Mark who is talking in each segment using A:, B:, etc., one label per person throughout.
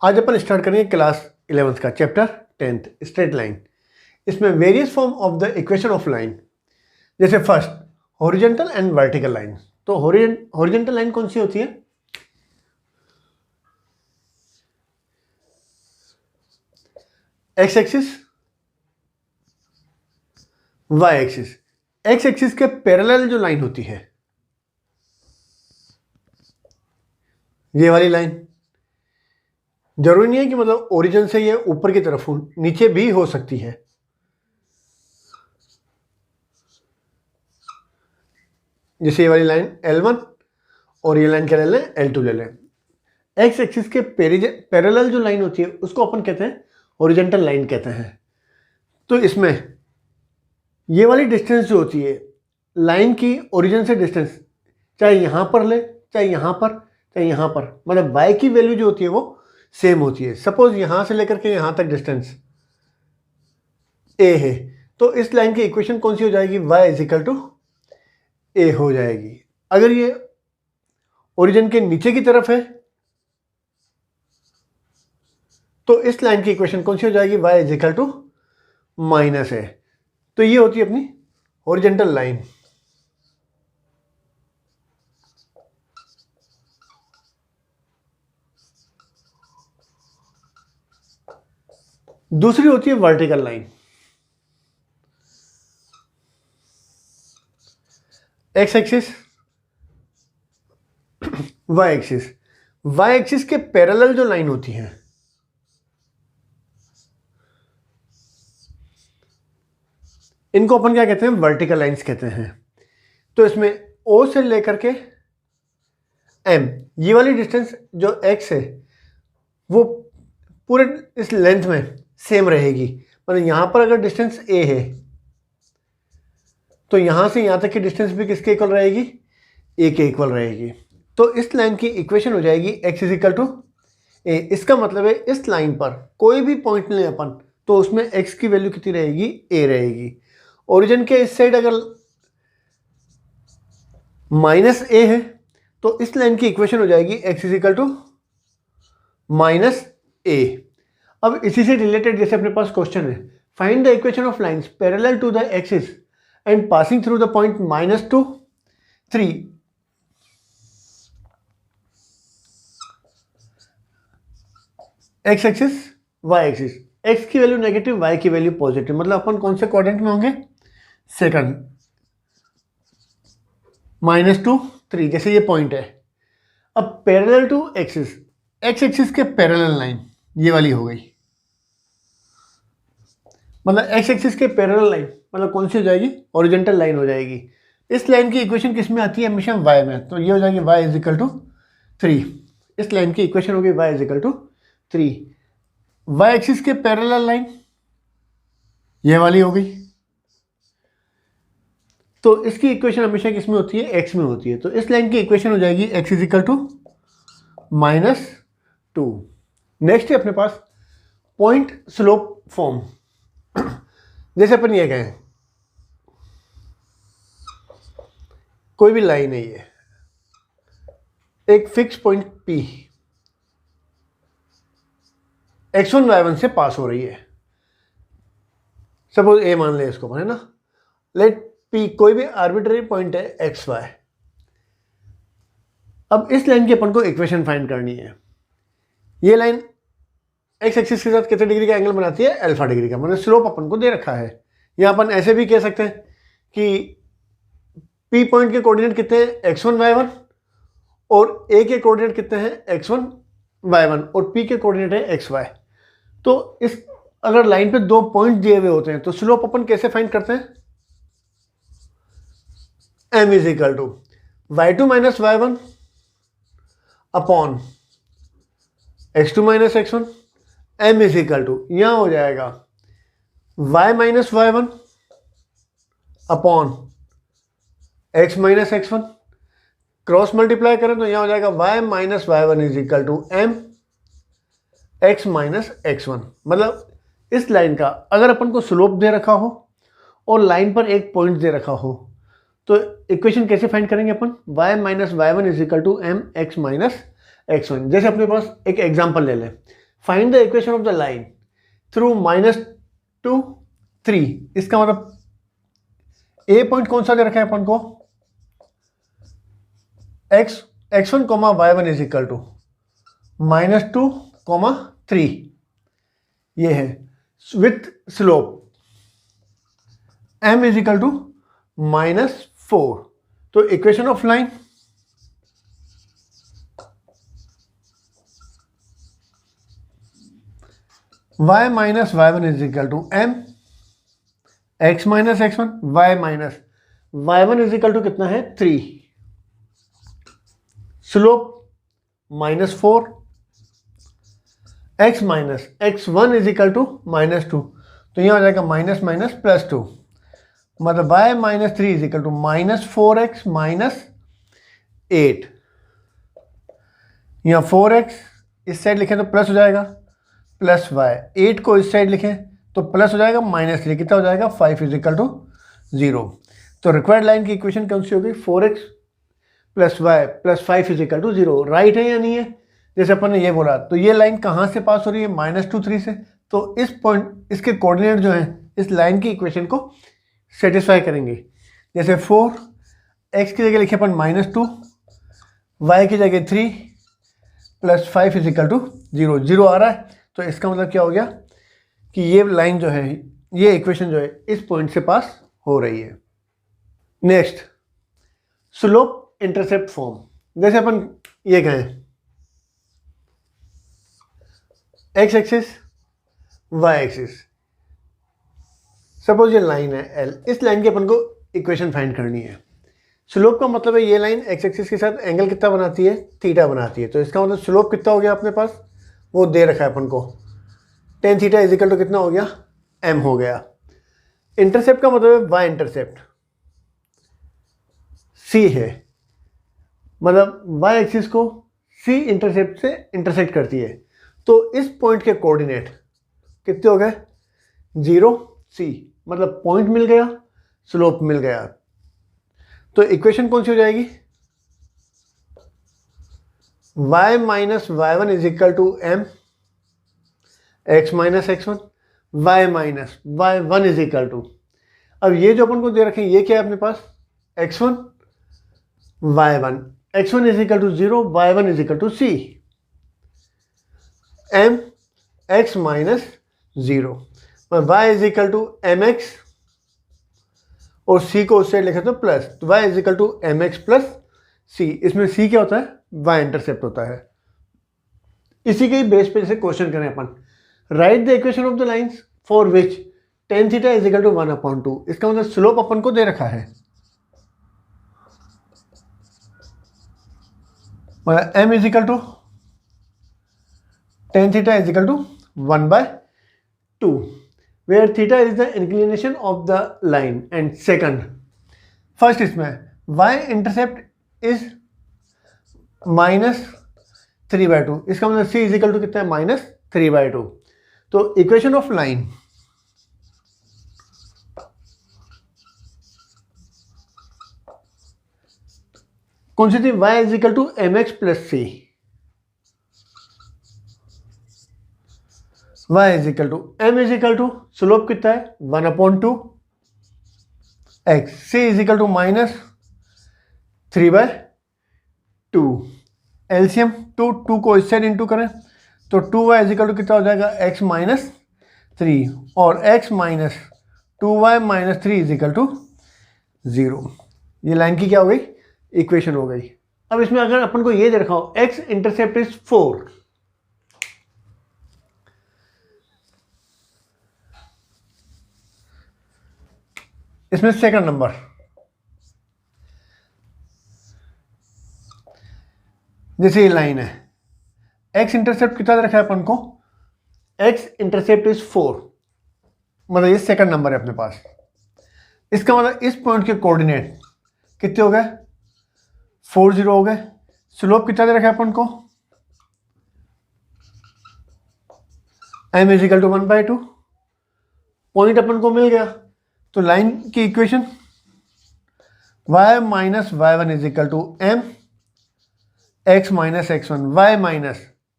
A: आज अपन स्टार्ट करेंगे class 11th का चैप्टर 10th स्ट्रेट लाइन। इसमें various form of the equation of line, जैसे first horizontal and vertical line. तो horizontal line कौन सी होती है? X axis, Y axis. X axis के पैरेलल जो लाइन होती है, ये वाली लाइन, जरूरी नहीं है कि मतलब ओरिजिन से ये ऊपर की तरफ हो, नीचे भी हो सकती है। जैसे ये वाली लाइन L1 और ये लाइन क्या ले लें, L2 ले लें। एक्स एक्सिस के पैरेलल जो लाइन होती है उसको अपन कहते हैं हॉरिजॉन्टल लाइन कहते हैं। तो इसमें ये वाली डिस्टेंस जो होती है लाइन की ओरिजिन से डिस्टेंस, चाहे यहां पर ले, चाहे यहां पर, चाहे यहां पर, मतलब y की वैल्यू जो होती है वो सेम होती है। सपोज यहां से लेकर के यहां तक डिस्टेंस a है, तो इस लाइन की इक्वेशन कौन सी हो जाएगी? y इजिकल टू a हो जाएगी। अगर ये ओरिजिन के नीचे की तरफ है तो इस लाइन की इक्वेशन कौन सी हो जाएगी? y इजिकल टू माइनस है। तो ये होती है अपनी हॉरिजॉन्टल लाइन। दूसरी होती है vertical line. X axis, Y axis. Y axis के पैरेलल जो लाइन होती है इनको अपन क्या कहते हैं? वर्टिकल लाइंस कहते हैं। तो इसमें O से लेकर के M, ये वाली डिस्टेंस जो x है वो पूरे इस लेंथ में सेम रहेगी। मतलब यहां पर अगर डिस्टेंस a है तो यहां से यहां तक की डिस्टेंस भी किसके इक्वल रहेगी? a के इक्वल रहेगी। तो इस लाइन की इक्वेशन हो जाएगी x इजिकल टू a। इसका मतलब है इस लाइन पर कोई भी पॉइंट लें अपन तो उसमें x की वैल्यू कितनी रहेगी? a रहेगी। ओरिजिन के इस साइड अगर माइनस a है तो इस लाइन की इक्वेशन हो जाएगी x is equal to minus a। अब इसी से रिलेटेड जैसे अपने पास क्वेश्चन है, find the equation of lines parallel to the axis and passing through the point -2, 3। X axis, Y axis. X की वैल्यू नेगेटिव, वाई की वैल्यू पॉजिटिव, मतलब अपन कौन से क्वाड्रेंट में होंगे? सेकंड। -2, 3 जैसे ये पॉइंट है। अब parallel to axis, X axis के पैरेलल लाइन ये वाली हो गई। मतलब एक्स एक्सिस के पैरेलल लाइन मतलब कौन सी हो जाएगी? हॉरिजॉन्टल लाइन हो जाएगी। इस लाइन की इक्वेशन किस में आती है? हमेशा y में। तो ये हो जाएगी y इजिकल टू 3। इस लाइन की इक्वेशन होगी y is equal to 3। y axis के पैरेलल लाइन ये वाली हो गई। तो इसकी इक्वेशन हमेशा किस में होती है? x में होती है। तो इस लाइन की इक्वेशन हो जाएगी x इजिकल टू -2। नेक्स्ट है अपने पास पॉइंट स्लोप फॉर्म। जैसे अपन ये कहें कोई भी लाइन है, ये एक fix point P x1 y1 से पास हो रही है। सपोज A मान ले इसको, है ना। लेट P कोई भी आर्बिट्ररी पॉइंट है एक्स वाई। अब इस लाइन की अपन को इक्वेशन फाइंड करनी है। ये लाइन एक्स एक्सिस के साथ कितने डिग्री का एंगल बनाती है? अल्फा डिग्री का। मतलब स्लोप अपन को दे रखा है। या अपन ऐसे भी कह सकते हैं कि P पॉइंट के कोऑर्डिनेट कितने हैं? x1 y1 और A के कोऑर्डिनेट कितने हैं? x1 y1 और P के कोऑर्डिनेट है xy। तो इस अगर लाइन पे दो पॉइंट दिए हुए होते हैं तो स्लोप अपन कैसे फाइंड करते हैं? m is equal to y2 minus y1 upon x2 minus x1। m is equal to यहां हो जाएगा y minus y1 upon x minus x1। Cross multiply करें तो यहां हो जाएगा y minus y1 is equal to m x minus x1। मतलब इस लाइन का अगर अपन को स्लोप दे रखा हो और लाइन पर एक पॉइंट दे रखा हो तो इक्वेशन कैसे फाइंड करेंगे अपन? y minus y1 is equal to m x minus x1। जैसे अपने पास एक एग्जांपल ले लें, find the equation of the line through -2 3। इसका मतलब ए पॉइंट कौन सा दे रखा है अपन को, x1 y1 is equal to -2 3, ये है with slope m is equal to -4। तो equation of line y minus y1 is equal to m, x minus x1, y minus y1 is equal to कितना है 3, slope -4, x minus x1 is equal to -2, तो यहां हो जाएगा minus minus plus 2, मतलब y minus 3 is equal to -4x minus 8। यहां 4x इस side लिखें तो प्लस हो जाएगा, प्लस y, 8 को इस साइड लिखें तो प्लस हो जाएगा, -3 कितना हो जाएगा 5 इज इक्वल टू 0। तो रिक्वायर्ड लाइन की इक्वेशन कौन सी होगी, 4x plus y plus 5 is equal to 0। Right है या नहीं है, जैसे अपन ने ये बोला। तो ये लाइन कहाँ से पास हो रही है, -2 3 से। तो इस पॉइंट, इसके कोऑर्डिनेट जो हैं इस लाइन की इक्वेशन को सेटिस्फाई करेंगे। जैसे 4, x की जगह लिखे अपन -2, y की जगह 3 प्लस 5 इज इक्वल टू 0। 0 आ रहा है, तो इसका मतलब क्या हो गया कि ये लाइन जो है, ये इक्वेशन जो है इस पॉइंट से पास हो रही है। Next, slope intercept form. जैसे अपन ये कहें x axis y axis, suppose ये लाइन है L, इस लाइन की अपन को इक्वेशन फाइंड करनी है। स्लोप का मतलब है ये लाइन x एक्सिस के साथ एंगल कितना बनाती है, थीटा बनाती है। तो इसका मतलब स्लोप कितना हो गया अपने पास, वो दे रखा है अपन को, tan theta is equal to कितना हो गया, m हो गया। इंटरसेप्ट का मतलब है y इंटरसेप्ट, c है, मतलब y एक्सिस को c इंटरसेप्ट से इंटरसेक्ट करती है। तो इस पॉइंट के कोऑर्डिनेट कितने हो गए, 0 c, मतलब पॉइंट मिल गया, स्लोप मिल गया। तो इक्वेशन कौन सी हो जाएगी, y minus y1 is equal to m, x minus x1, y minus y1 is equal to, अब ये जो अपन को दे रखे हैं ये क्या है अपने पास, x1 y1, x1 is equal to 0, y1 is equal to c, m x minus 0, y is equal to M X, और c को उससे लिखे तो प्लस, तो y is equal to M X plus c। इसमें c क्या होता है, y इंटरसेप्ट होता है। इसी के बेस पे जैसे क्वेश्चन करें अपन, write the equation of the lines for which tan theta is equal to 1/2। इसका मतलब स्लोप अपन को दे रखा है, m is equal to tan theta is equal to 1/2, where theta is the inclination of the line, and second, first इसमें y intercept is -3/2, इसका मतलब c is equal to कितना है, -3/2। तो इक्वेशन ऑफ लाइन कौन सी थी, y is equal to M X plus C, y is equal to m is equal to slope कितना है 1/2 x, c is equal to -3/2, LCM 2 को इस साइड इंटू करें तो 2y इज इक्वल टू कितना हो जाएगा, x माइनस 3, और x minus 2y minus 3 is equal to 0। ये लाइन की क्या हो गई, इक्वेशन हो गई। अब इसमें अगर अपन को ये दे रखा हो x इंटरसेप्ट इज 4, इसमें सेकंड नंबर, जैसे ये लाइन है, x इंटरसेप्ट कितना दे रखा है अपन को, x इंटरसेप्ट इज 4, मतलब ये सेकंड नंबर है अपने पास। इसका मतलब इस पॉइंट के कोऑर्डिनेट कितने हो गए, 4 0 हो गए। स्लोप कितना दे रखा है अपन को, m is equal to 1/2, point अपन को मिल गया। तो लाइन की equation y minus y1 is equal to m x minus x1, y minus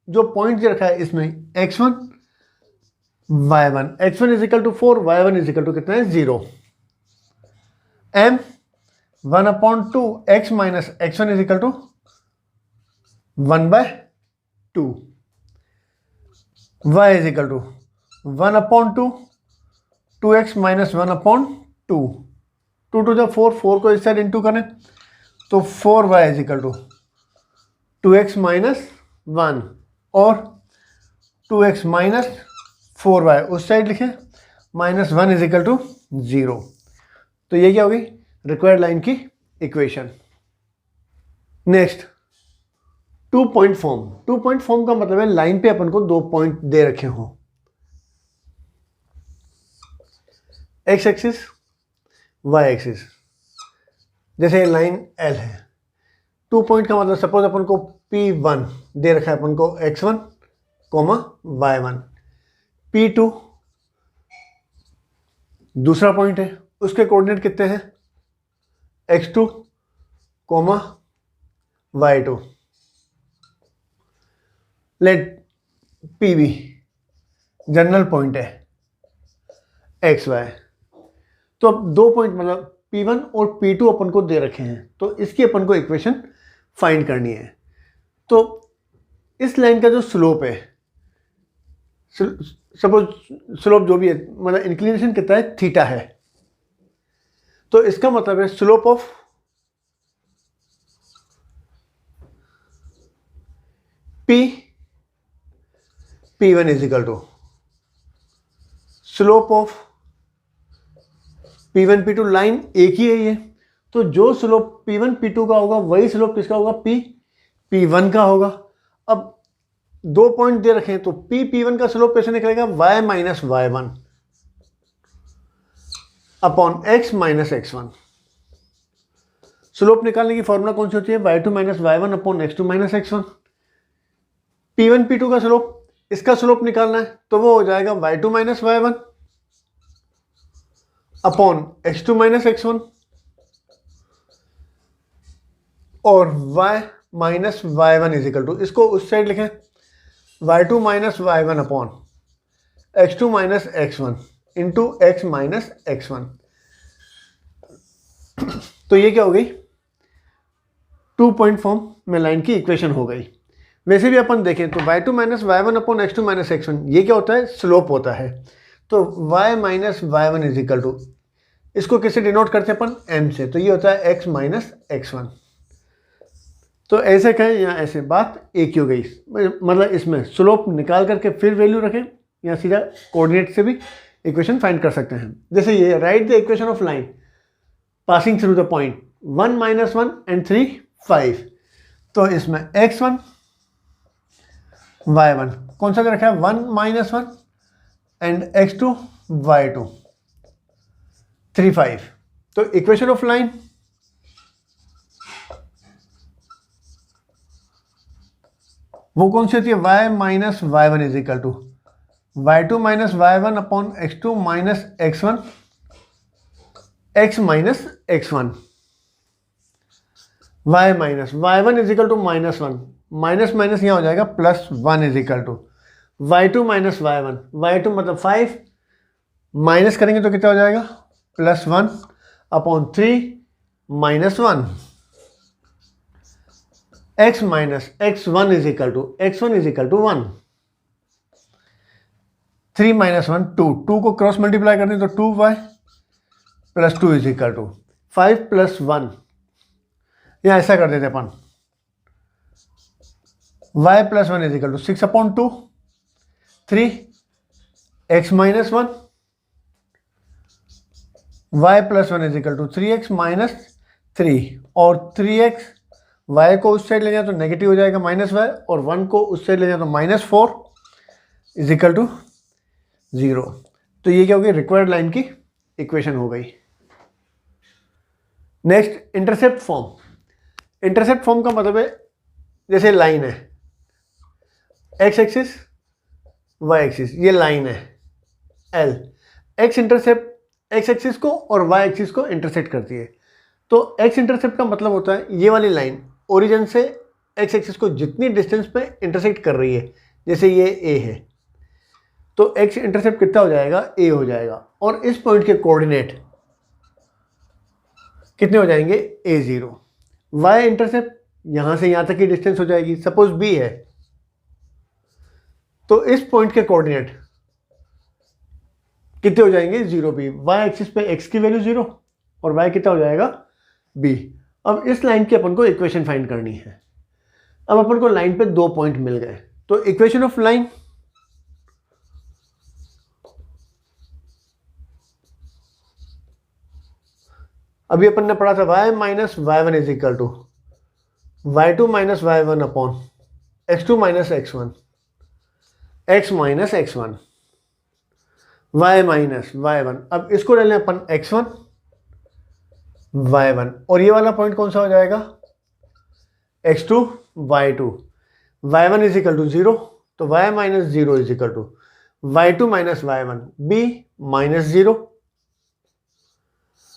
A: जो पॉइंट दे रखा है इसमें x1 y1, x1 is equal to 4, y1 is equal to कितना है 0, m 1/2 x minus x1 is equal to 1/2, y is equal to 1/2 2x minus 1/2, 2 to the 4, 4 को इस side into करें तो 4y is equal to 2x minus 1 और 2x minus 4y उस side लिखें, minus 1 is equal to 0। तो ये क्या होगी रिक्वायर्ड लाइन की equation. Next 2 point form. 2 point form का मतलब है लाइन पे अपन को 2 पॉइंट दे रखे हों, एक्स एक्सिस वाई एक्सिस, जैसे लाइन एल है। 2 पॉइंट का मतलब सपोज अपन को P1 दे रखा है अपन को x1, y1, P2 दूसरा पॉइंट है, उसके कोऑर्डिनेट कितने हैं x2, y2। Let PB general point है xy। तो अब 2 पॉइंट मतलब P1 और P2 अपन को दे रखे हैं, तो इसकी अपन को इक्वेशन फाइंड करनी है। तो इस लाइन का जो स्लोप है, सपोज स्लोप जो भी है मतलब इंक्लिनेशन कितना है थीटा है, तो इसका मतलब है slope of P1 is equal to slope of P1 P2, line एक ही है ये, तो जो स्लोप P1 P2 का होगा वही स्लोप किसका होगा P1 का होगा। अब 2 पॉइंट दे रखे हैं तो P1 का स्लोप कैसे निकलेगा y minus y1 upon x minus x1। Slope निकालने की फॉर्मूला कौन सी होती है y2 minus y1 upon x2 minus x1। P1 P2 का स्लोप, इसका स्लोप निकालना है तो वो हो जाएगा y2 minus y1 upon x2 minus x1 और y minus y1 is equal to, इसको उस साइड लिखें y2 minus y1 upon x2 minus x1 into x minus x1। तो ये क्या हो गई 2 पॉइंट फॉर्म में लाइन की इक्वेशन हो गई। वैसे भी अपन देखें तो y2 minus y1 upon x2 minus x1 ये क्या होता है स्लोप होता है। तो y minus y1 is equal to, इसको किससे डिनोट करते हैं अपन m से, तो ये होता है x माइनस x1। तो ऐसे कहें या ऐसे बात एक ही हो गई, मतलब इसमें स्लोप निकाल करके फिर वैल्यू रखें या सीधा कोऑर्डिनेट से भी इक्वेशन फाइंड कर सकते हैं। जैसे ये right the equation of line passing through the point 1 minus 1 and 3 5। तो इसमें x1 y1 कौन सा दे रखा है 1 माइनस 1 एंड x2 y2 3 5। तो इक्वेशन ऑफ लाइन वो कौन सी होती है y minus y1 is equal to y2 minus y1 upon x2 minus x1 x minus x1। y minus y1 is equal to minus 1, minus minus यहाँ हो जाएगा plus 1 is equal to y2 minus y1, y2 मतलब 5 minus करेंगे तो कितना हो जाएगा plus 1 upon 3 minus 1 x minus x1 is equal to x1 is equal to 1, 3 minus 1 2, 2 को क्रॉस मल्टीप्लाई करते हैं तो 2y plus 2 is equal to 5 plus 1, या ऐसा कर देते अपन y plus 1 is equal to 6 upon 2 3 x minus 1 y plus 1 is equal to 3x minus 3 और 3x y को उस साइड ले जाए तो नेगेटिव हो जाएगा माइनस y और 1 को उस साइड ले जाए तो माइनस 4 इज इक्वल टू 0। तो ये क्या हो गई रिक्वायर्ड लाइन की इक्वेशन हो गई। Next intercept form. Intercept form का मतलब है जैसे लाइन है x एक्सिस y एक्सिस, ये लाइन है L, x intercept x axis को और y एक्सिस को इंटरसेक्ट करती है। तो x इंटरसेप्ट का मतलब होता है ये वाली लाइन ओरिजिन से एक्स एक्सिस को जितनी डिस्टेंस पे इंटरसेक्ट कर रही है, जैसे ये ए है, तो एक्स इंटरसेप्ट कितना हो जाएगा, ए हो जाएगा, और इस पॉइंट के कोऑर्डिनेट कितने हो जाएंगे, a0। वाई इंटरसेप्ट यहां से यहां तक की डिस्टेंस हो जाएगी, सपोज बी है, तो इस पॉइंट के कोऑर्डिनेट कितने हो जाएंगे, 0b। वाई एक्सिस पे x की वैल्यू 0 और y कितना हो जाएगा, b। अब इस लाइन की अपन को इक्वेशन फाइंड करनी है। अब अपन को लाइन पे 2 पॉइंट मिल गए, तो इक्वेशन ऑफ लाइन, अभी अपन ने पढ़ा था y minus y1 is equal to y2 minus y1 upon x2 minus x1, x minus x1, y minus y1। अब इसको ले लें अपन x1 y1, और ये वाला पॉइंट कौन सा हो जाएगा, x2 y2। y1 is equal to 0, तो y minus 0 is equal to y2 minus y1, b minus 0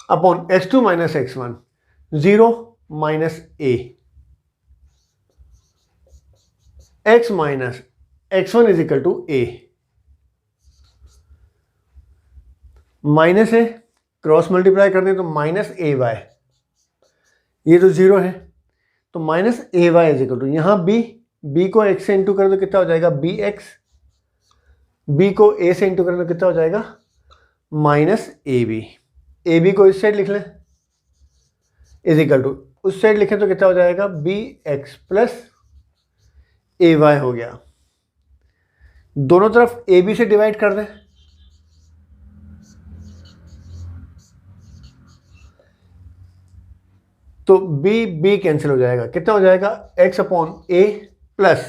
A: upon x2 minus x1, 0 minus a, x minus x1 is equal to a। Minus है, cross multiply कर दें तो minus A Y, ये तो 0 है, तो minus A Y is equal to, यहाँ b को x से इंटू कर दो कितना हो जाएगा, bx, b को a से इंटू कर दो कितना हो जाएगा, माइनस ए बी को इस साइड लिख लें, इज इक्वल टू उस साइड लिखें तो कितना हो जाएगा, bx प्लस ए वाई हो गया। दोनों तरफ ए बी से डिवाइड कर दें, तो b कैंसिल हो जाएगा, कितना हो जाएगा, x अपॉन ए प्लस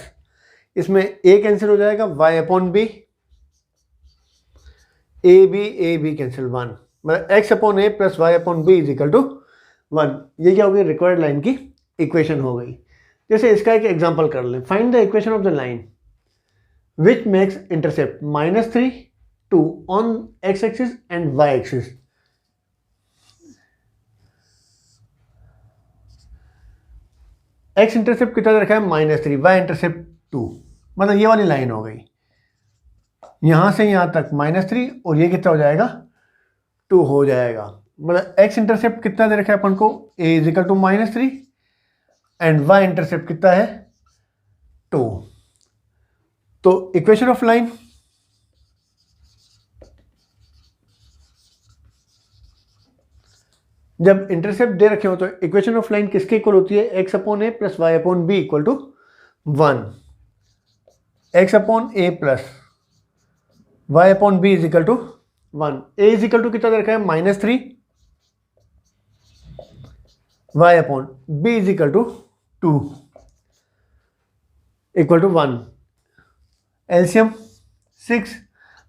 A: इसमें a कैंसिल हो जाएगा, y upon B, A B cancel 1, मतलब x upon A plus y upon B is equal to 1। ये क्या हो गई, रिक्वायर्ड लाइन की इक्वेशन हो गई। जैसे इसका एक एग्जांपल कर लें, find the equation of the line which makes intercept -3 2 on x axis and y axis. x intercept कितना रखा है, -3, y इंटरसेप्ट 2, मतलब ये वाली लाइन हो गई, यहां से यहां तक -3 और ये कितना हो जाएगा, 2 हो जाएगा। मतलब x इंटरसेप्ट कितना दे रखा है अपन को, a is equal to -3 and y intercept कितना है, 2। तो इक्वेशन ऑफ लाइन, जब इंटरसेप्ट दे रखे हो तो इक्वेशन ऑफ लाइन किसके इक्वल होती है, x upon A plus y upon B equal to 1। x upon A plus y upon B is equal to 1। a is equal to कितना दे रखा है, -3, y upon b is equal to 2 equal to 1। LCM 6,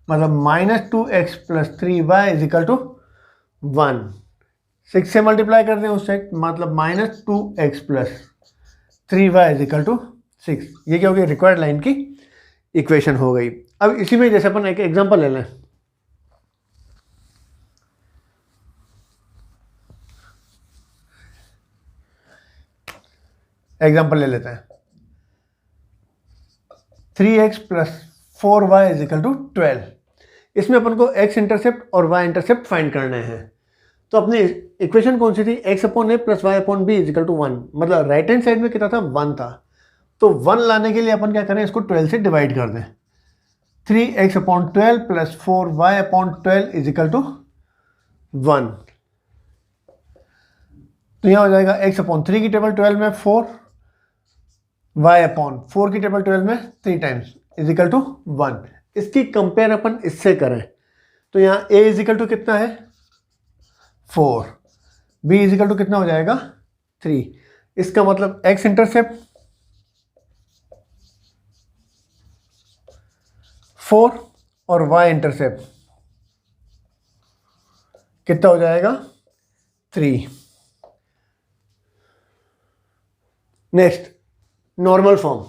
A: मतलब -2x plus 3y is equal to 1। 6 से multiply कर दें उस side, मतलब -2x plus 3y is equal to 6। ये क्या हो गई, रिक्वायर्ड लाइन की इक्वेशन हो गई। अब इसी में जैसे अपन एक एग्जांपल ले लें, एग्जांपल ले लेते हैं, 3x plus 4y is equal to 12। इसमें अपन को x इंटरसेप्ट और y इंटरसेप्ट फाइंड करने हैं। तो अपनी इक्वेशन कौन सी थी, x upon A plus y upon B is equal to 1, मतलब राइट हैंड साइड में कितना था, 1 था। तो 1 लाने के लिए अपन क्या करें, इसको 12 से डिवाइड कर दें। 3x upon 12 plus 4y upon 12 is equal to 1। तो यह हो जाएगा x अपॉन 3 की टेबल 12 में 4, y अपॉन 4 की टेबल 12 में 3 टाइम्स इज इक्वल टू 1। इसकी कंपेयर अपन इससे करें तो यहाँ a इज इक्वल टू कितना है, 4, b इज इक्वल टू कितना हो जाएगा, 3। इसका मतलब x इंटरसेप्ट 4 और y इंटरसेप्ट कितना हो जाएगा, 3। Next, normal form.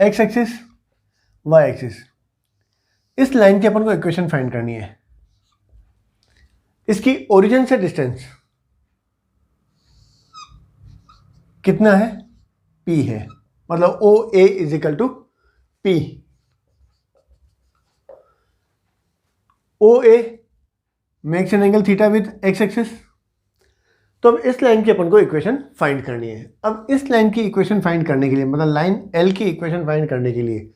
A: x axis, y axis, इस लाइन की अपन को इक्वेशन फाइंड करनी है। इसकी ओरिजिन से डिस्टेंस कितना है, P है, मतलब OA is equal to P। OA makes an angle theta with X axis. तो अब इस लाइन की अपन को इक्वेशन फाइंड करनी है। अब इस लाइन की इक्वेशन फाइंड करने के लिए, मतलब लाइन L की इक्वेशन फाइंड करने के लिए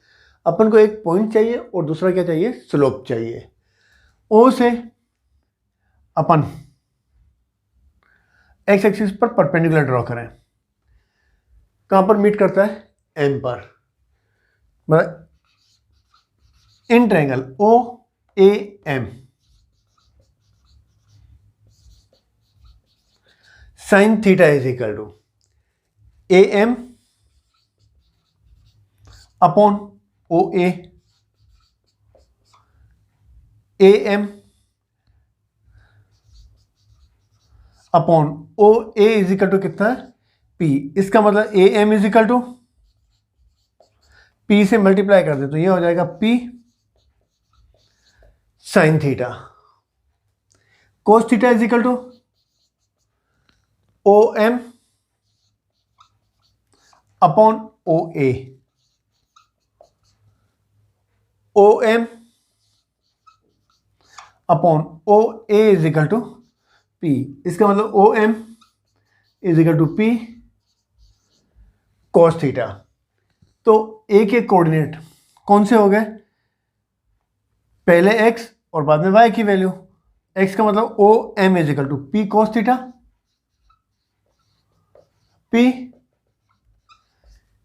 A: अपन को एक पॉइंट चाहिए और दूसरा क्या चाहिए, स्लोप चाहिए। O से अपन एक्स एक्सिस पर परपेंडिकुलर ड्रॉ करें। कहां पर मीट करता है, M पर, मतलब in triangle OAM sine theta is equal to AM upon OA, AM upon OA is equal to कितना है, P। इसका मतलब AM is equal to P से मल्टीप्लाई कर दे तो ये हो जाएगा P sine theta. Cos theta is equal to OM upon OA, OM upon OA is equal to P। इसका मतलब OM is equal to P cos theta. तो A के कोऑर्डिनेट कौन से हो गए, पहले x और बाद में y की वैल्यू। x का मतलब OM is equal to P cos theta, P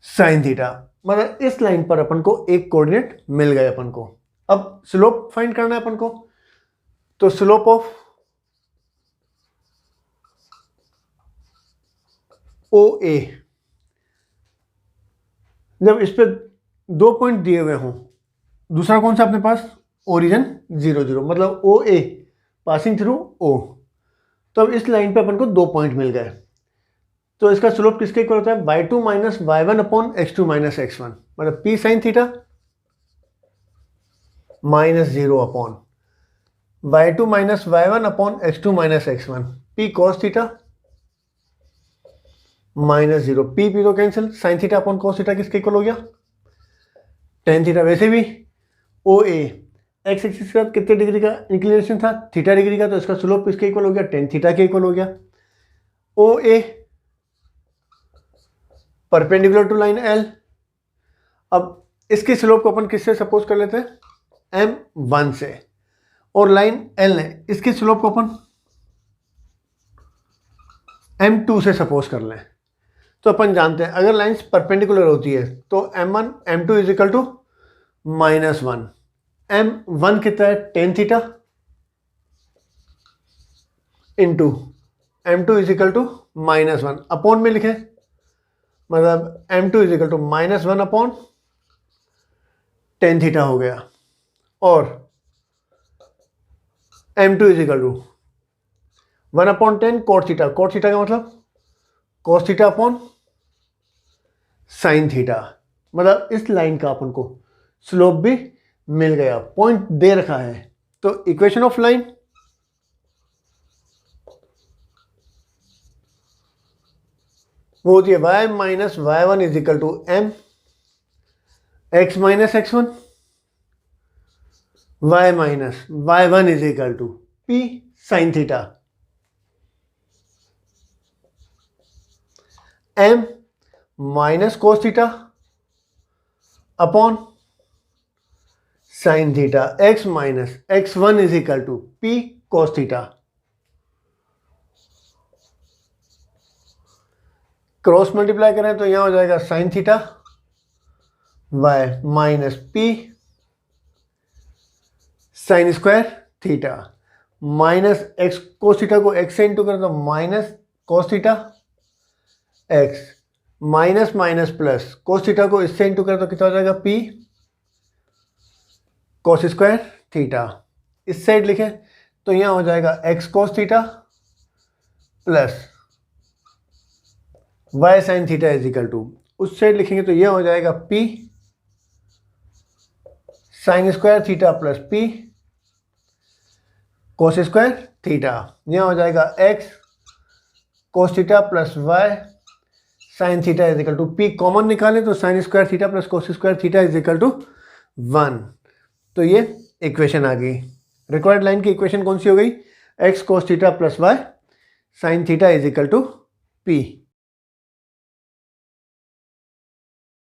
A: sine theta. मतलब इस लाइन पर अपन को एक कोऑर्डिनेट मिल गए अपन को। अब स्लोप फाइंड करना है अपन को, तो स्लोप ऑफ OA, जब इस पे दो पॉइंट दिए हुए हों, दूसरा कौन सा अपने पास, ओरिजिन 0 0, मतलब OA पासिंग थ्रू O। तो अब इस लाइन पे अपन को दो पॉइंट मिल गए, तो इसका स्लोप किसके इक्वल होता है, y2 minus y1 upon x2 minus x1, मतलब P sine theta minus 0 upon y2 minus y1 upon x2 minus x1, P cos theta minus 0, P तो cancel, sine theta upon cos theta किसके equal हो गया, tan theta. वैसे भी OA x axis के साथ कितने डिग्री का इंक्लिनेशन था, थीटा डिग्री का, तो इसका स्लोप किसके इक्वल हो गया, टेन थीटा के इक्वल हो गया। OA perpendicular to line L। अब इसके स्लोप को अपन किससे सपोज कर लेते हैं, M1 से, और लाइन L है, इसके स्लोप को अपन M2 से सपोज कर लें। तो अपन जानते हैं अगर लाइंस परपेंडिकुलर होती है तो M1 M2 is equal to -1। M1 कितना है, tan theta into M2 is equal to -1, upon में लिखें, मतलब M2 is equal to -1 upon tan theta हो गया, और M2 is equal to 1 upon 10 cot theta. Cot theta का मतलब cos theta upon sine theta. मतलब इस लाइन का अपन को स्लोप भी मिल गया, पॉइंट दे रखा है। तो इक्वेशन ऑफ लाइन वो होती है y minus y1 is equal to m x minus x1, y minus y1 is equal to p sine theta, m minus cos theta upon sine theta, x minus x1 is equal to p cos theta. Cross multiply करें तो यहां हो जाएगा sine theta y minus p sine square theta, minus x cos theta को x से into करें तो minus cos theta x, minus minus plus cos theta को इससे इंटू करें तो कितना हो जाएगा p कोस स्क्वायर थीटा। इस साइड लिखें तो यहां हो जाएगा x cos theta plus y sine theta is equal to, उस साइड लिखेंगे तो यह हो जाएगा p sine square theta plus p cos square theta. यहाँ हो जाएगा x cos theta plus y sin theta is equal to p। Common निकाले तो sin square theta plus cos square theta is equal to 1। तो ये equation आ गई। Required line की equation कौन सी हो गई? x cos theta plus y sin theta is equal to p।